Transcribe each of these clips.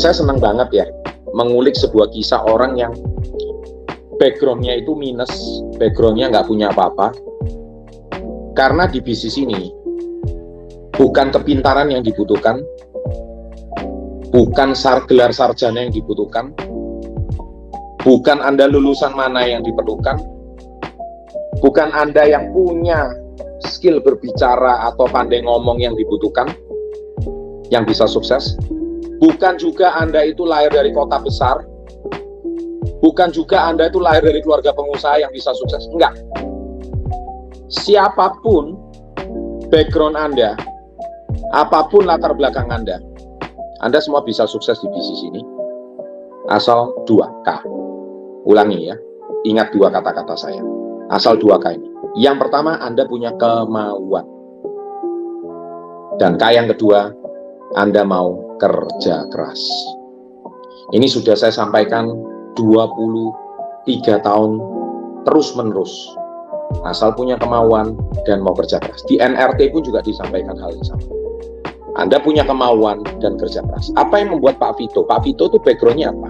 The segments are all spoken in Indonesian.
Saya senang banget ya mengulik sebuah kisah orang yang backgroundnya itu minus, backgroundnya nggak punya apa-apa. Karena di bisnis ini bukan kepintaran yang dibutuhkan, bukan gelar sarjana yang dibutuhkan, bukan Anda lulusan mana yang diperlukan, bukan Anda yang punya skill berbicara atau pandai ngomong yang dibutuhkan, yang bisa sukses. Bukan juga Anda itu lahir dari kota besar, bukan juga Anda itu lahir dari keluarga pengusaha yang bisa sukses. Enggak. Siapapun background Anda, apapun latar belakang Anda semua bisa sukses di bisnis ini. Asal 2K. Ulangi ya, ingat 2 kata-kata saya. Asal 2K ini. Yang pertama, Anda punya kemauan. Dan K yang kedua, Anda mau kerja keras. Ini sudah saya sampaikan 23 tahun terus-menerus. Asal punya kemauan dan mau kerja keras. Di NRT pun juga disampaikan hal yang sama. Anda punya kemauan dan kerja keras. Apa yang membuat Pak Vito? Pak Vito itu backgroundnya apa?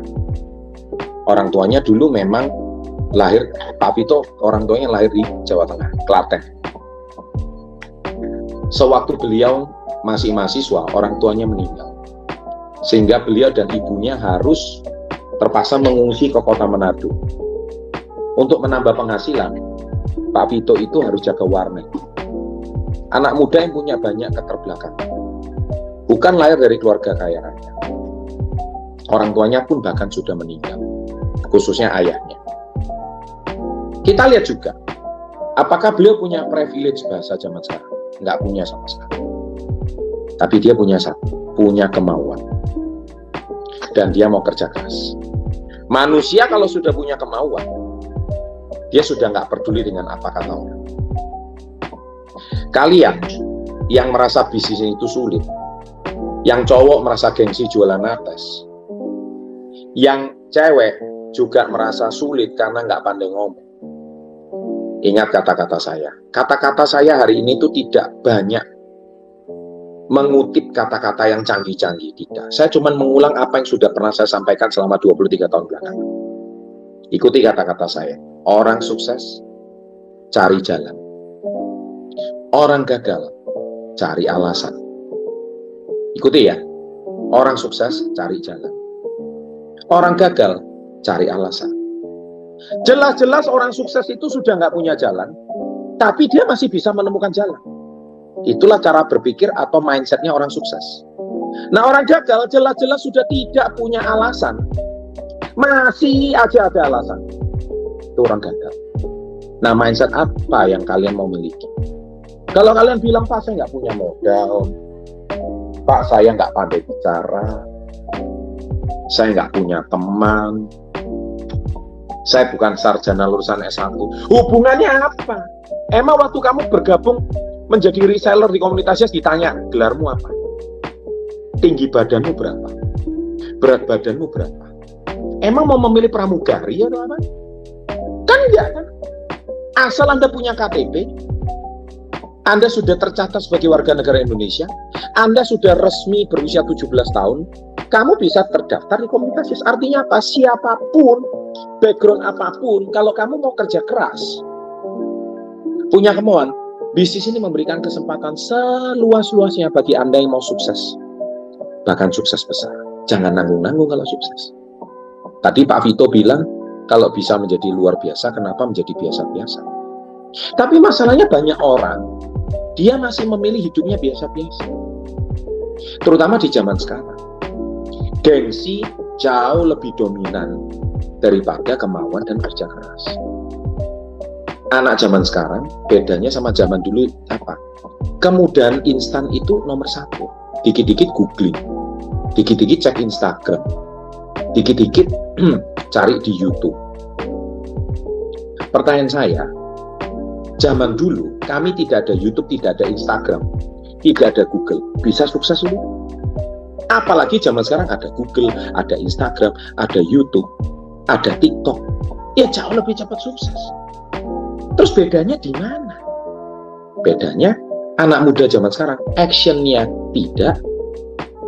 Orang tuanya dulu memang lahir, Pak Vito orang tuanya lahir di Jawa Tengah, Klaten. Sewaktu beliau masih mahasiswa, orang tuanya meninggal. Sehingga beliau dan ibunya harus terpaksa mengungsi ke kota Manado. Untuk menambah penghasilan, Pak Vito itu harus jaga warnet. Anak muda yang punya banyak keterbelakangan. Bukan lahir dari keluarga kaya raya. Orang tuanya pun bahkan sudah meninggal, khususnya ayahnya. Kita lihat juga, apakah beliau punya privilege bahasa zaman sekarang? Nggak punya sama sekali. Tapi dia punya kemauan. Dan dia mau kerja keras. Manusia kalau sudah punya kemauan, dia sudah nggak peduli dengan apa kata orang. Kalian yang merasa bisnis itu sulit, yang cowok merasa gengsi jualan ates, yang cewek juga merasa sulit karena nggak pandai ngomong. Ingat kata-kata saya. Kata-kata saya hari ini tuh tidak banyak mengutip kata-kata yang canggih-canggih, tidak. Saya cuma mengulang apa yang sudah pernah saya sampaikan selama 23 tahun belakangan. Ikuti kata-kata saya. Orang sukses, cari jalan. Orang gagal, cari alasan. Ikuti ya. Orang sukses, cari jalan. Orang gagal, cari alasan. Jelas-jelas orang sukses itu sudah nggak punya jalan, tapi dia masih bisa menemukan jalan. Itulah cara berpikir atau mindsetnya orang sukses. Nah, orang gagal jelas-jelas sudah tidak punya alasan, masih aja ada alasan. Itu orang gagal. Nah, mindset apa yang kalian mau miliki? Kalau kalian bilang, Pak, saya nggak punya modal, Pak, saya nggak pandai bicara, saya nggak punya teman, saya bukan sarjana lulusan S1. Hubungannya apa? Emang waktu kamu bergabung menjadi reseller di komunitasnya ditanya, gelarmu apa? Tinggi badanmu berapa? Berat badanmu berapa? Emang mau memilih pramugari atau apa? Kan enggak kan? Asal Anda punya KTP, Anda sudah tercatat sebagai warga negara Indonesia, Anda sudah resmi berusia 17 tahun, kamu bisa terdaftar di komunitas. Artinya apa? Siapapun, background apapun, kalau kamu mau kerja keras, punya kemauan, bisnis ini memberikan kesempatan seluas-luasnya bagi Anda yang mau sukses. Bahkan sukses besar. Jangan nanggung-nanggung kalau sukses. Tadi Pak Vito bilang, kalau bisa menjadi luar biasa, kenapa menjadi biasa-biasa? Tapi masalahnya banyak orang, dia masih memilih hidupnya biasa-biasa. Terutama di zaman sekarang. Gengsi jauh lebih dominan daripada kemauan dan kerja keras. Anak zaman sekarang bedanya sama zaman dulu apa? Kemudahan instan itu nomor 1. Dikit-dikit googling, dikit-dikit cek Instagram, dikit-dikit cari di YouTube. Pertanyaan saya, zaman dulu kami tidak ada YouTube, tidak ada Instagram, tidak ada Google, bisa sukses dulu? Apalagi zaman sekarang ada Google, ada Instagram, ada YouTube, ada TikTok, ya jauh lebih cepat sukses. Terus bedanya di mana? Bedanya anak muda zaman sekarang actionnya tidak,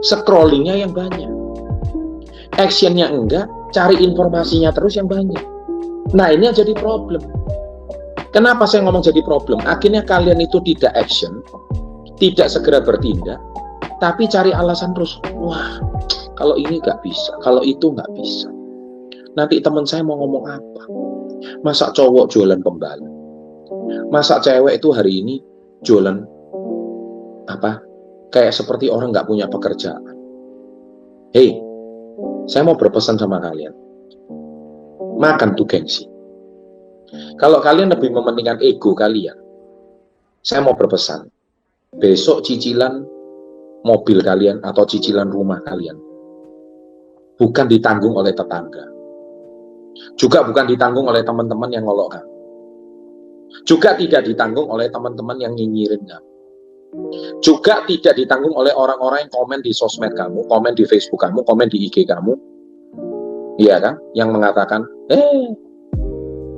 scrollingnya yang banyak. Actionnya enggak, cari informasinya terus yang banyak. Nah, ini yang jadi problem. Kenapa saya ngomong jadi problem? Akhirnya kalian itu tidak action, tidak segera bertindak, tapi cari alasan terus. Wah, kalau ini nggak bisa, kalau itu nggak bisa. Nanti teman saya mau ngomong apa? Masa cowok jualan pembalap? Masa cewek itu hari ini jualan apa? Kayak seperti orang nggak punya pekerjaan. Hei, saya mau berpesan sama kalian. Makan tuh gengsi. Kalau kalian lebih mementingkan ego kalian, saya mau berpesan. Besok cicilan mobil kalian atau cicilan rumah kalian bukan ditanggung oleh tetangga. Juga bukan ditanggung oleh teman-teman yang ngolok kamu. Juga tidak ditanggung oleh teman-teman yang nyinyirin kamu. Juga tidak ditanggung oleh orang-orang yang komen di sosmed kamu, komen di Facebook kamu, komen di IG kamu. Iya kan? Yang mengatakan,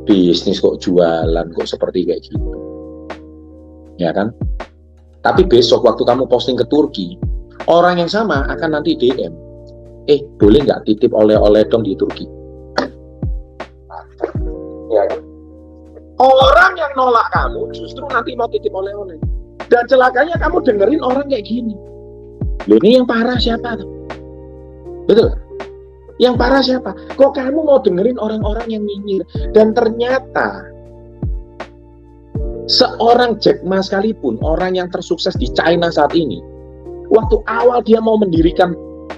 bisnis kok jualan, kok seperti kayak gitu. Ya kan? Tapi besok waktu kamu posting ke Turki, orang yang sama akan nanti DM. Boleh nggak titip oleh-oleh dong di Turki? Ya kan? Orang yang nolak kamu justru nanti mau titip oleh-oleh. Dan celakanya kamu dengerin orang kayak gini. Loh, ini yang parah siapa? Betul? Yang parah siapa? Kok kamu mau dengerin orang-orang yang nyinyir? Dan ternyata seorang Jack Ma sekalipun, orang yang tersukses di China saat ini, waktu awal dia mau mendirikan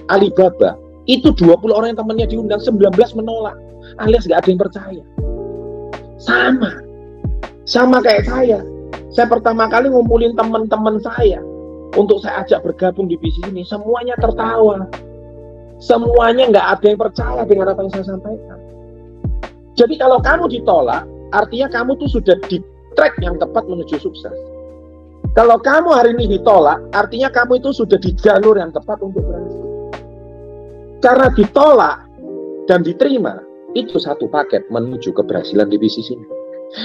Alibaba, itu 20 orang yang temannya diundang, 19 menolak, alias gak ada yang percaya. Sama kayak saya. Saya pertama kali ngumpulin teman-teman saya untuk saya ajak bergabung di bisnis ini, semuanya tertawa. Semuanya nggak ada yang percaya dengan apa yang saya sampaikan. Jadi kalau kamu ditolak, artinya kamu tuh sudah di track yang tepat menuju sukses. Kalau kamu hari ini ditolak, artinya kamu itu sudah di jalur yang tepat untuk berhasil. Karena ditolak dan diterima, itu satu paket menuju keberhasilan di bisnis ini.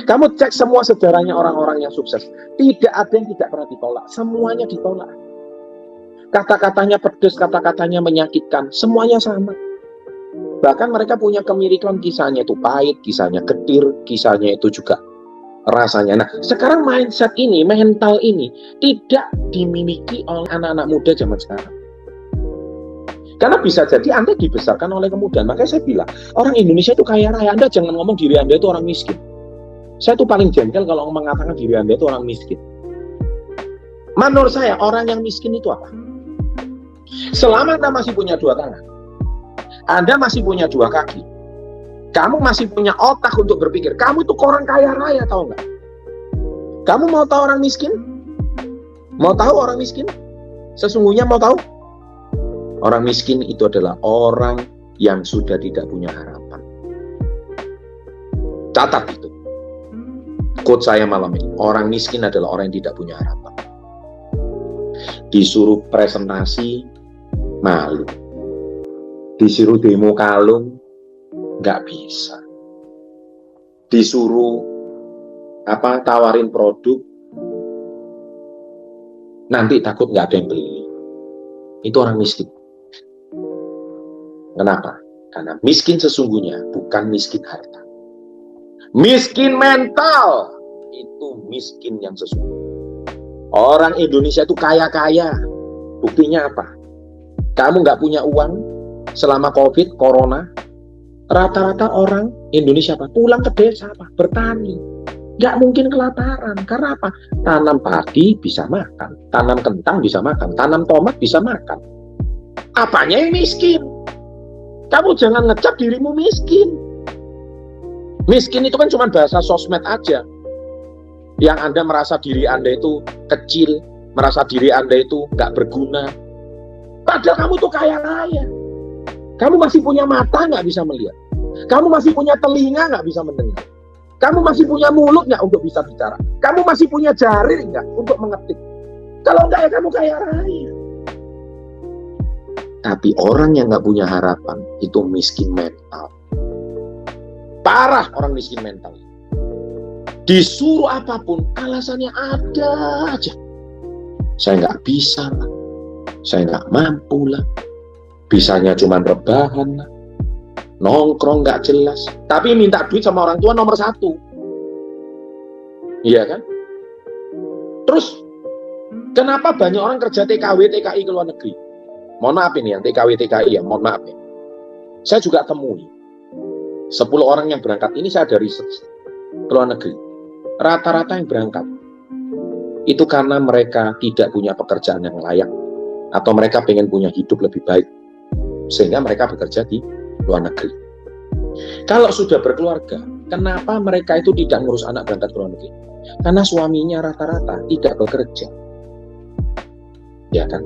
Kamu cek semua sejarahnya orang-orang yang sukses. Tidak ada yang tidak pernah ditolak. Semuanya ditolak. Kata-katanya pedes, kata-katanya menyakitkan, semuanya sama. Bahkan mereka punya kemirikan, kisahnya itu pahit, kisahnya getir, kisahnya itu juga rasanya. Nah, sekarang mindset ini, mental ini tidak dimiliki oleh anak-anak muda zaman sekarang. Karena bisa jadi Anda dibesarkan oleh kemudahan. Makanya saya bilang, orang Indonesia itu kaya raya. Anda jangan ngomong diri Anda itu orang miskin. Saya tuh paling jengkel kalau mengatakan diri Anda itu orang miskin. Menurut saya, orang yang miskin itu apa? Selama Anda masih punya dua tangan, Anda masih punya dua kaki, kamu masih punya otak untuk berpikir, kamu itu orang kaya raya, tahu nggak? Kamu mau tahu orang miskin? Mau tahu orang miskin? Sesungguhnya mau tahu? Orang miskin itu adalah orang yang sudah tidak punya harapan. Catat itu. Quote saya malam ini, orang miskin adalah orang yang tidak punya harapan. Disuruh presentasi, malu. Disuruh demo kalung, nggak bisa. Disuruh tawarin produk, nanti takut nggak ada yang beli. Itu orang miskin. Kenapa? Karena miskin sesungguhnya bukan miskin harta. Miskin mental itu miskin yang sesungguhnya. Orang Indonesia itu kaya-kaya. Buktinya apa? Kamu nggak punya uang selama COVID, Corona. Rata-rata orang Indonesia pulang ke desa bertani. Nggak mungkin kelaparan. Karena apa? Tanam padi bisa makan, tanam kentang bisa makan, tanam tomat bisa makan. Apanya yang miskin? Kamu jangan ngecap dirimu miskin. Miskin itu kan cuma bahasa sosmed aja. Yang Anda merasa diri Anda itu kecil, merasa diri Anda itu nggak berguna. Padahal kamu tuh kaya raya. Kamu masih punya mata nggak bisa melihat. Kamu masih punya telinga nggak bisa mendengar. Kamu masih punya mulut nggak untuk bisa bicara. Kamu masih punya jari nggak untuk mengetik. Kalau nggak ya kamu kaya raya. Tapi orang yang nggak punya harapan itu miskin mental. Parah orang miskin mental. Disuruh apapun, alasannya ada aja. Saya nggak bisa lah, saya nggak mampu lah, bisanya cuma rebahan lah, nongkrong nggak jelas. Tapi minta duit sama orang tua nomor 1. Iya kan? Terus, kenapa banyak orang kerja TKW, TKI ke luar negeri? Mohon maaf ini yang TKW, TKI ya, mohon maaf ya. Saya juga temui 10 orang yang berangkat, ini saya dari ke luar negeri. Rata-rata yang berangkat itu karena mereka tidak punya pekerjaan yang layak, atau mereka pengen punya hidup lebih baik, sehingga mereka bekerja di luar negeri. Kalau sudah berkeluarga, kenapa mereka itu tidak ngurus anak berangkat ke luar negeri? Karena suaminya rata-rata tidak bekerja. Ya kan?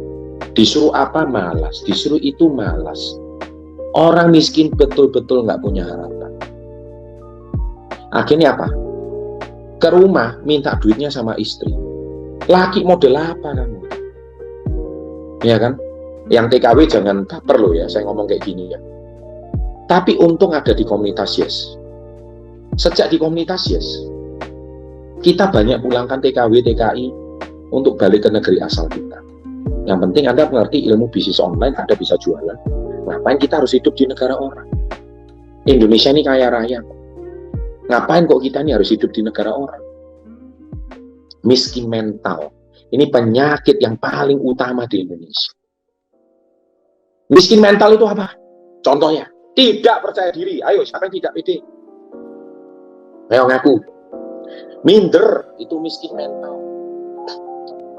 Disuruh apa malas, disuruh itu malas. Orang miskin betul-betul nggak punya harapan. Akhirnya apa? Ke rumah minta duitnya sama istri. Laki model apa kamu? Ya kan? Yang TKW jangan baper loh ya, saya ngomong kayak gini ya. Tapi untung ada di komunitas Yes. Sejak di komunitas Yes, kita banyak pulangkan TKW, TKI untuk balik ke negeri asal kita. Yang penting Anda mengerti ilmu bisnis online, Anda bisa jualan. Ngapain kita harus hidup di negara orang? Indonesia ini kaya raya. Ngapain kok kita ini harus hidup di negara orang? Miskin mental. Ini penyakit yang paling utama di Indonesia. Miskin mental itu apa? Contohnya, tidak percaya diri. Ayo, siapa yang tidak pede? Ayo ngaku. Minder, itu miskin mental.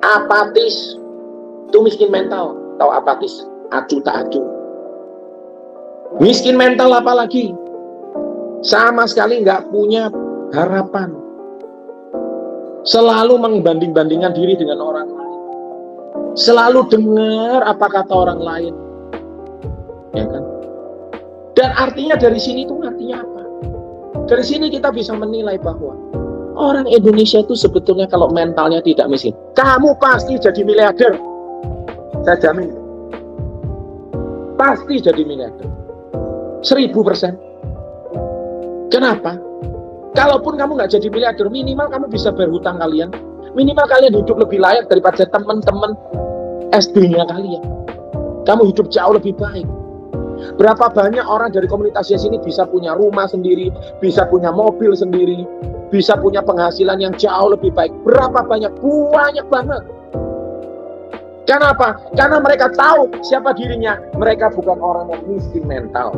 Apatis, itu miskin mental. Tahu apatis? Acu tak acu. Miskin mental apalagi? Sama sekali nggak punya harapan. Selalu membanding-bandingkan diri dengan orang lain. Selalu dengar apa kata orang lain. Ya kan? Dan artinya dari sini itu artinya apa? Dari sini kita bisa menilai bahwa orang Indonesia itu sebetulnya kalau mentalnya tidak miskin, kamu pasti jadi miliarder. Saya jamin. Pasti jadi miliarder. 1000%. Kenapa? Kalaupun kamu nggak jadi miliarder, minimal kamu bisa berhutang kalian. Minimal kalian hidup lebih layak daripada teman-teman SD-nya kalian. Kamu hidup jauh lebih baik. Berapa banyak orang dari komunitas Yes ini bisa punya rumah sendiri, bisa punya mobil sendiri, bisa punya penghasilan yang jauh lebih baik. Berapa banyak? Banyak banget. Kenapa? Karena mereka tahu siapa dirinya. Mereka bukan orang yang miskin mental.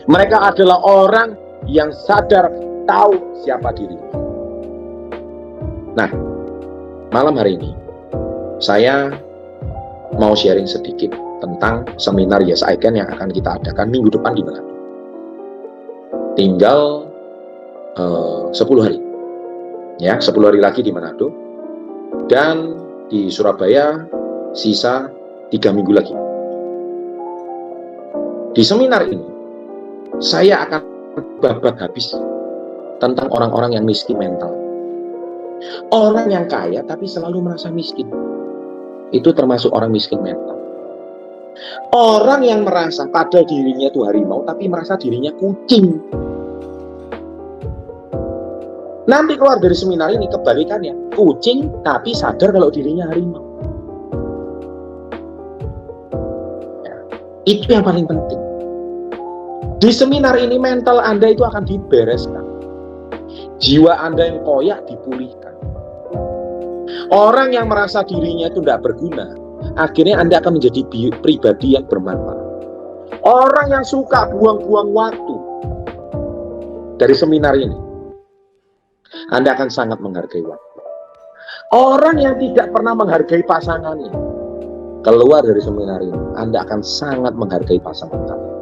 Mereka adalah orang yang sadar tahu siapa dirinya. Nah, malam hari ini saya mau sharing sedikit tentang seminar Yes I Can yang akan kita adakan minggu depan di Manado. Tinggal 10 hari. Ya, 10 hari lagi di Manado. Dan di Surabaya sisa 3 minggu lagi. Di seminar ini saya akan babat habis tentang orang-orang yang miskin mental. Orang yang kaya tapi selalu merasa miskin. Itu termasuk orang miskin mental. Orang yang merasa padahal dirinya itu harimau tapi merasa dirinya kucing. Nanti keluar dari seminar ini kebalikannya, kucing tapi sadar kalau dirinya harimau. Ya, itu yang paling penting. Di seminar ini mental Anda itu akan dibereskan. Jiwa Anda yang koyak dipulihkan. Orang yang merasa dirinya itu tidak berguna, akhirnya Anda akan menjadi pribadi yang bermanfaat. Orang yang suka buang-buang waktu dari seminar ini, Anda akan sangat menghargai waktu. Orang yang tidak pernah menghargai pasangannya, keluar dari seminar ini, Anda akan sangat menghargai pasangan kalian.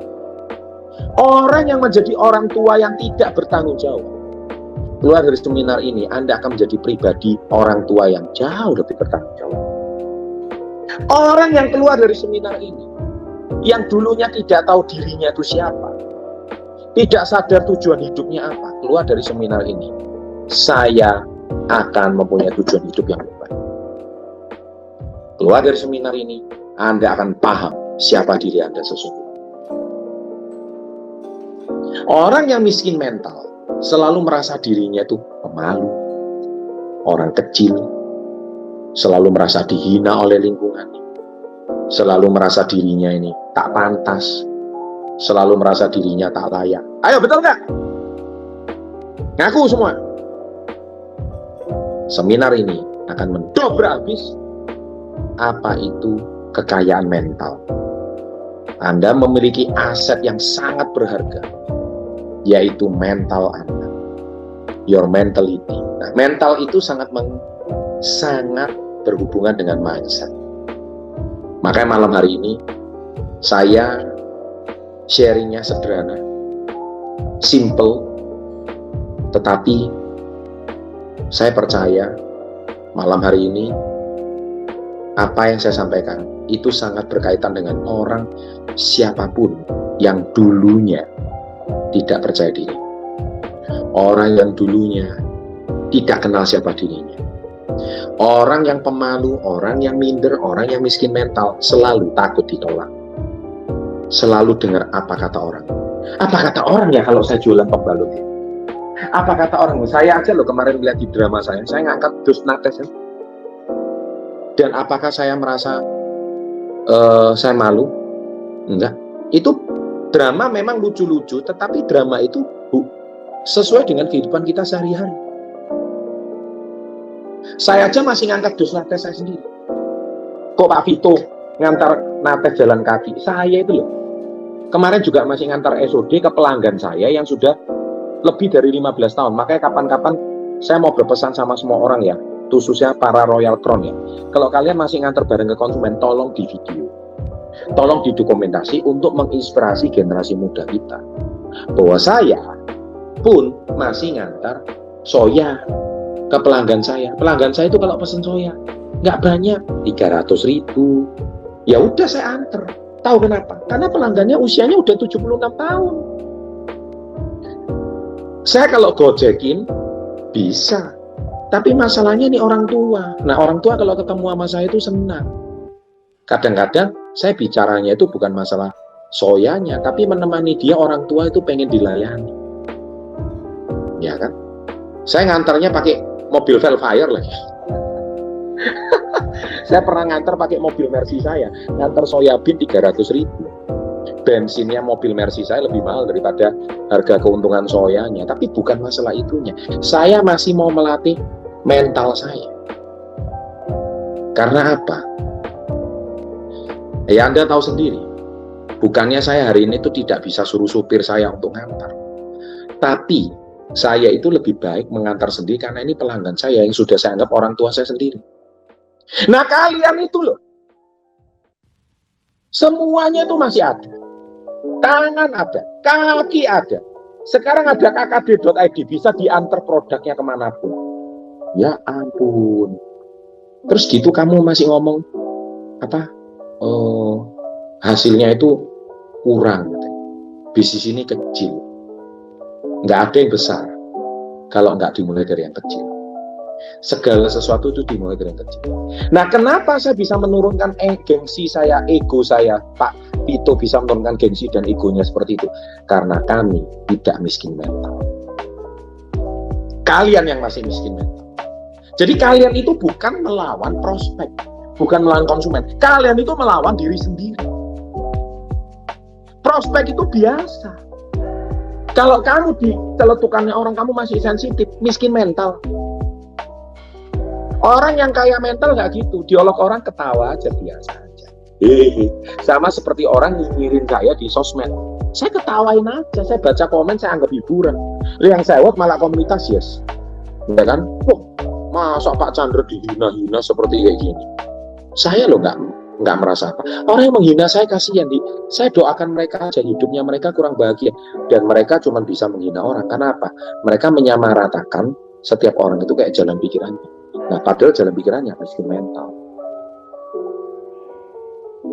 Orang yang menjadi orang tua yang tidak bertanggung jawab, keluar dari seminar ini, Anda akan menjadi pribadi orang tua yang jauh lebih bertanggung jawab. Orang yang keluar dari seminar ini, yang dulunya tidak tahu dirinya itu siapa, tidak sadar tujuan hidupnya apa, keluar dari seminar ini, saya akan mempunyai tujuan hidup yang lebih baik. Keluar dari seminar ini, Anda akan paham siapa diri Anda sesungguhnya. Orang yang miskin mental, selalu merasa dirinya itu pemalu, orang kecil, selalu merasa dihina oleh lingkungan, selalu merasa dirinya ini tak pantas, selalu merasa dirinya tak layak. Ayo, betul nggak? Ngaku semua. Seminar ini akan mendobrak habis apa itu kekayaan mental. Anda memiliki aset yang sangat berharga, yaitu mental Anda, your mentality. Nah, mental itu sangat berhubungan dengan mindset. Makanya malam hari ini saya sharingnya sederhana, simple, tetapi saya percaya malam hari ini apa yang saya sampaikan itu sangat berkaitan dengan orang siapapun yang dulunya tidak percaya diri, orang yang dulunya tidak kenal siapa dirinya, orang yang pemalu, orang yang minder, orang yang miskin mental, selalu takut ditolak, selalu dengar apa kata orang. Apa kata orang ya kalau saya jualan pembalut ya? Apa kata orang? Saya aja loh kemarin lihat di drama saya ngangkat dus nates ya. Dan apakah saya merasa saya malu? Enggak. Itu drama memang lucu-lucu, tetapi drama itu sesuai dengan kehidupan kita sehari-hari. Saya aja masih ngangkat dus nates saya sendiri. Kok Pak Vito ngantar nates jalan kaki? Saya itu loh. Kemarin juga masih ngantar SOD ke pelanggan saya yang sudah lebih dari 15 tahun. Makanya kapan-kapan saya mau berpesan sama semua orang ya, khususnya para Royal Crown ya. Kalau kalian masih ngantar barang ke konsumen, tolong di video, tolong didokumentasi untuk menginspirasi generasi muda kita. Bahwa saya pun masih ngantar soya ke pelanggan saya. Pelanggan saya itu kalau pesen soya nggak banyak, 300.000. Ya udah saya antar. Tahu kenapa? Karena pelanggannya usianya udah 76 tahun. Saya kalau gojekin bisa, tapi masalahnya ini orang tua. Nah, orang tua kalau ketemu sama saya itu senang. Kadang-kadang saya bicaranya itu bukan masalah soyanya, tapi menemani dia, orang tua itu pengen dilayani. Ya kan? Saya ngantarnya pakai mobil Velfire lagi. Saya pernah ngantar pakai mobil Mercy saya, ngantar soyabin 300.000. Bensinnya mobil Mercy saya lebih mahal daripada harga keuntungan soyanya. Tapi bukan masalah itunya. Saya masih mau melatih mental saya. Karena apa? Ya Anda tahu sendiri. Bukannya saya hari ini tuh tidak bisa suruh supir saya untuk ngantar. Tapi saya itu lebih baik mengantar sendiri karena ini pelanggan saya yang sudah saya anggap orang tua saya sendiri. Nah kalian itu loh, semuanya itu masih ada. Tangan ada, kaki ada. Sekarang ada kkd.id, bisa diantar produknya kemanapun. Ya ampun. Terus gitu kamu masih ngomong apa? Hasilnya itu kurang. Bisnis ini kecil. Nggak ada yang besar kalau nggak dimulai dari yang kecil. Segala sesuatu itu dimulai dari yang kecil. Nah, kenapa saya bisa menurunkan gengsi saya, ego saya, Pak Vito bisa menurunkan gengsi dan egonya seperti itu? Karena kami tidak miskin mental. Kalian yang masih miskin mental. Jadi kalian itu bukan melawan prospek, bukan melawan konsumen. Kalian itu melawan diri sendiri. Prospek itu biasa. Kalau kamu di celetukannya orang, kamu masih sensitif, miskin mental. Orang yang kaya mental nggak gitu, diolok orang ketawa aja, biasa aja. Sama seperti orang nyinyirin saya di sosmed, saya ketawain aja, saya baca komen, saya anggap hiburan. Yang saya buat malah komunitas, yes, ya kan? Masa Pak Chandra dihina-hina seperti kayak gini? Saya loh nggak merasa apa. Orang yang menghina saya kasihan, saya doakan mereka aja, hidupnya mereka kurang bahagia, dan mereka cuma bisa menghina orang. Karena apa? Mereka menyamaratakan setiap orang itu kayak jalan pikirannya. Nah, padahal jalan pikirannya miskin mental.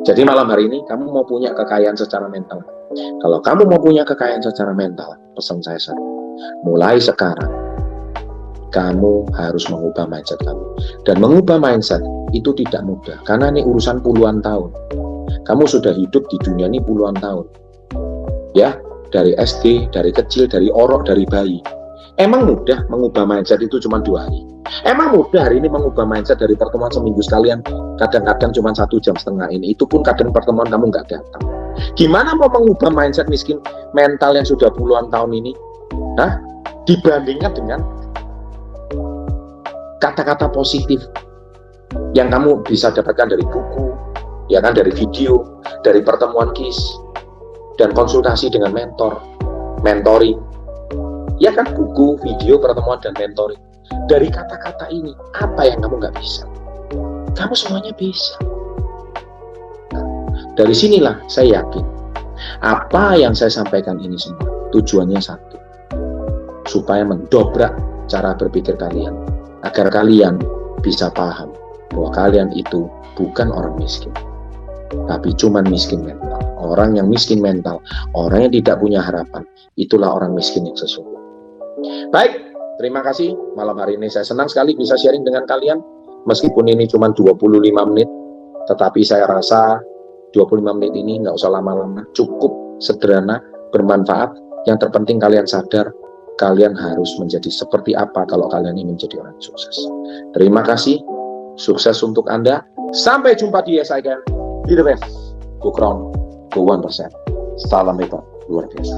Jadi malam hari ini kamu mau punya kekayaan secara mental. Kalau kamu mau punya kekayaan secara mental, pesan saya satu, mulai sekarang kamu harus mengubah mindset kamu. Dan mengubah mindset itu tidak mudah, karena ini urusan puluhan tahun. Kamu sudah hidup di dunia ini puluhan tahun. Ya, dari SD, dari kecil, dari orok, dari bayi. Emang mudah mengubah mindset itu cuma 2 hari? Emang mudah hari ini mengubah mindset dari pertemuan seminggu sekalian, kadang-kadang cuma 1,5 jam ini, itu pun kadang pertemuan kamu nggak datang. Gimana mau mengubah mindset miskin mental yang sudah puluhan tahun ini? Hah? Dibandingkan dengan kata-kata positif yang kamu bisa dapatkan dari buku, ya kan, dari video, dari pertemuan KIS, dan konsultasi dengan mentor, mentoring, ya kan, buku, video, pertemuan, dan mentoring. Dari kata-kata ini, apa yang kamu nggak bisa? Kamu semuanya bisa. Nah, dari sinilah saya yakin, apa yang saya sampaikan ini semua, tujuannya satu, supaya mendobrak cara berpikir kalian, agar kalian bisa paham bahwa kalian itu bukan orang miskin, tapi cuman miskin mental. Orang yang miskin mental, orang yang tidak punya harapan, itulah orang miskin yang sesungguhnya. Baik, terima kasih. Malam hari ini saya senang sekali bisa sharing dengan kalian. Meskipun ini cuma 25 menit, tetapi saya rasa 25 menit ini nggak usah lama-lama, cukup sederhana, bermanfaat. Yang terpenting kalian sadar, kalian harus menjadi seperti apa kalau kalian ingin menjadi orang sukses. Terima kasih, sukses untuk Anda. Sampai jumpa di SIGN. Be the best, go crown, go 1%. Salam hebat, luar biasa.